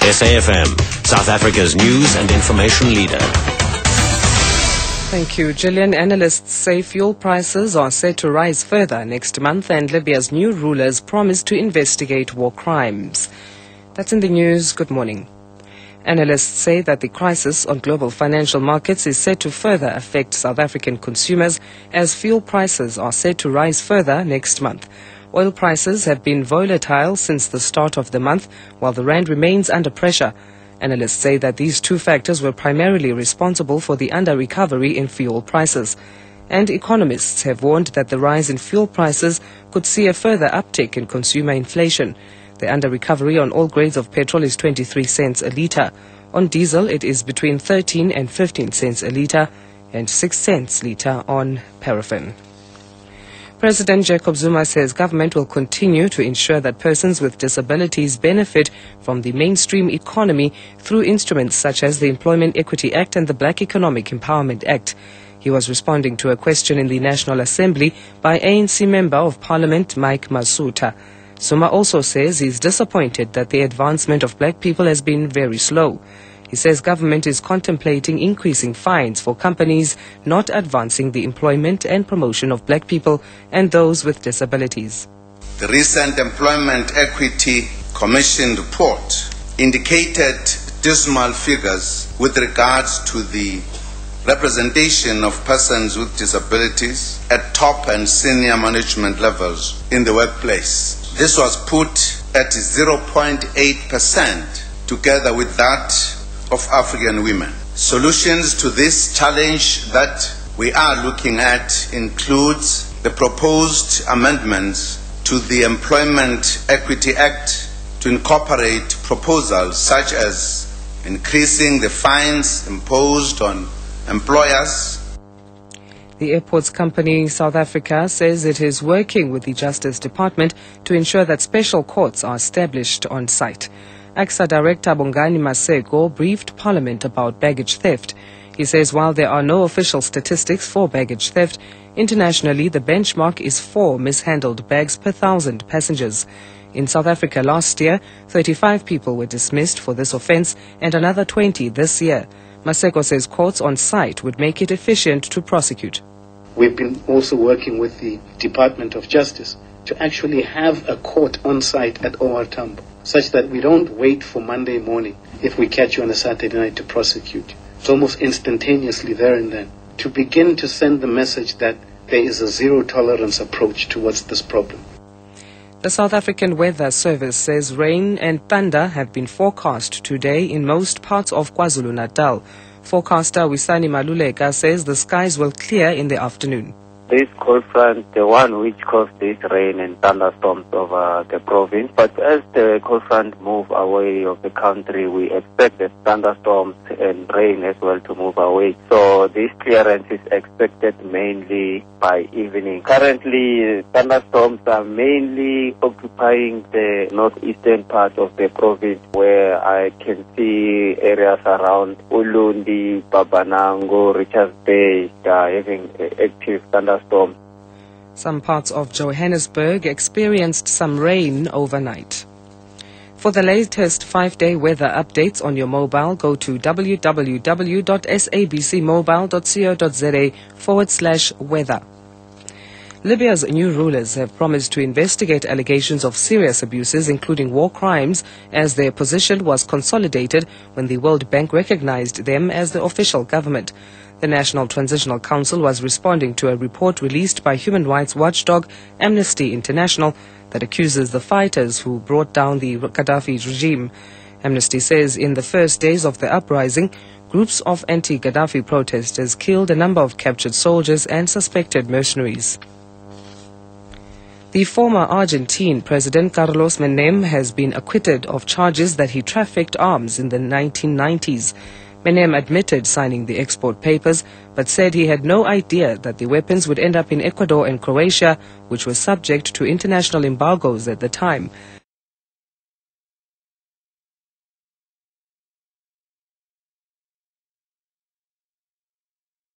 SAFM, South Africa's news and information leader. Thank you, Gillian. Analysts say fuel prices are set to rise further next month, and Libya's new rulers promise to investigate war crimes. That's in the news. Good morning. Analysts say that the crisis on global financial markets is set to further affect South African consumers as fuel prices are set to rise further next month. Oil prices have been volatile since the start of the month, while the rand remains under pressure. Analysts say that these two factors were primarily responsible for the under-recovery in fuel prices. And economists have warned that the rise in fuel prices could see a further uptick in consumer inflation. The under-recovery on all grades of petrol is 23 cents a litre. On diesel, it is between 13 and 15 cents a litre and 6 cents a litre on paraffin. President Jacob Zuma says government will continue to ensure that persons with disabilities benefit from the mainstream economy through instruments such as the Employment Equity Act and the Black Economic Empowerment Act. He was responding to a question in the National Assembly by ANC Member of Parliament Mike Masuta. Zuma also says he's disappointed that the advancement of black people has been very slow. He says government is contemplating increasing fines for companies not advancing the employment and promotion of black people and those with disabilities. The recent Employment Equity Commission report indicated dismal figures with regards to the representation of persons with disabilities at top and senior management levels in the workplace. This was put at 0.8%, together with that of African women. Solutions to this challenge that we are looking at includes the proposed amendments to the Employment Equity Act to incorporate proposals such as increasing the fines imposed on employers. The airports company South Africa says it is working with the Justice Department to ensure that special courts are established on site. AXA Director Bongani Maseko briefed Parliament about baggage theft. He says while there are no official statistics for baggage theft, internationally the benchmark is 4 mishandled bags per 1,000 passengers. In South Africa last year, 35 people were dismissed for this offence and another 20 this year. Maseko says courts on site would make it efficient to prosecute. We've been also working with the Department of Justice to actually have a court on site at OR Tambo, such that we don't wait for Monday morning if we catch you on a Saturday night to prosecute you. It's almost instantaneously there and then, to begin to send the message that there is a zero-tolerance approach towards this problem. The South African Weather Service says rain and thunder have been forecast today in most parts of KwaZulu-Natal. Forecaster Wisani Maluleka says the skies will clear in the afternoon. This cold front, the one which caused this rain and thunderstorms over the province. But as the cold front move away of the country, we expect the thunderstorms and rain as well to move away. So this clearance is expected mainly by evening. Currently, thunderstorms are mainly occupying the northeastern part of the province, where I can see areas around Ulundi, Babanango, Richards Bay having active thunderstorms. Some parts of Johannesburg experienced some rain overnight. For the latest 5-day weather updates on your mobile, go to www.sabcmobile.co.za/weather. Libya's new rulers have promised to investigate allegations of serious abuses, including war crimes, as their position was consolidated when the World Bank recognized them as the official government. The National Transitional Council was responding to a report released by human rights watchdog Amnesty International that accuses the fighters who brought down the Gaddafi regime. Amnesty says in the first days of the uprising, groups of anti-Gaddafi protesters killed a number of captured soldiers and suspected mercenaries. The former Argentine President Carlos Menem has been acquitted of charges that he trafficked arms in the 1990s. Menem admitted signing the export papers, but said he had no idea that the weapons would end up in Ecuador and Croatia, which were subject to international embargoes at the time.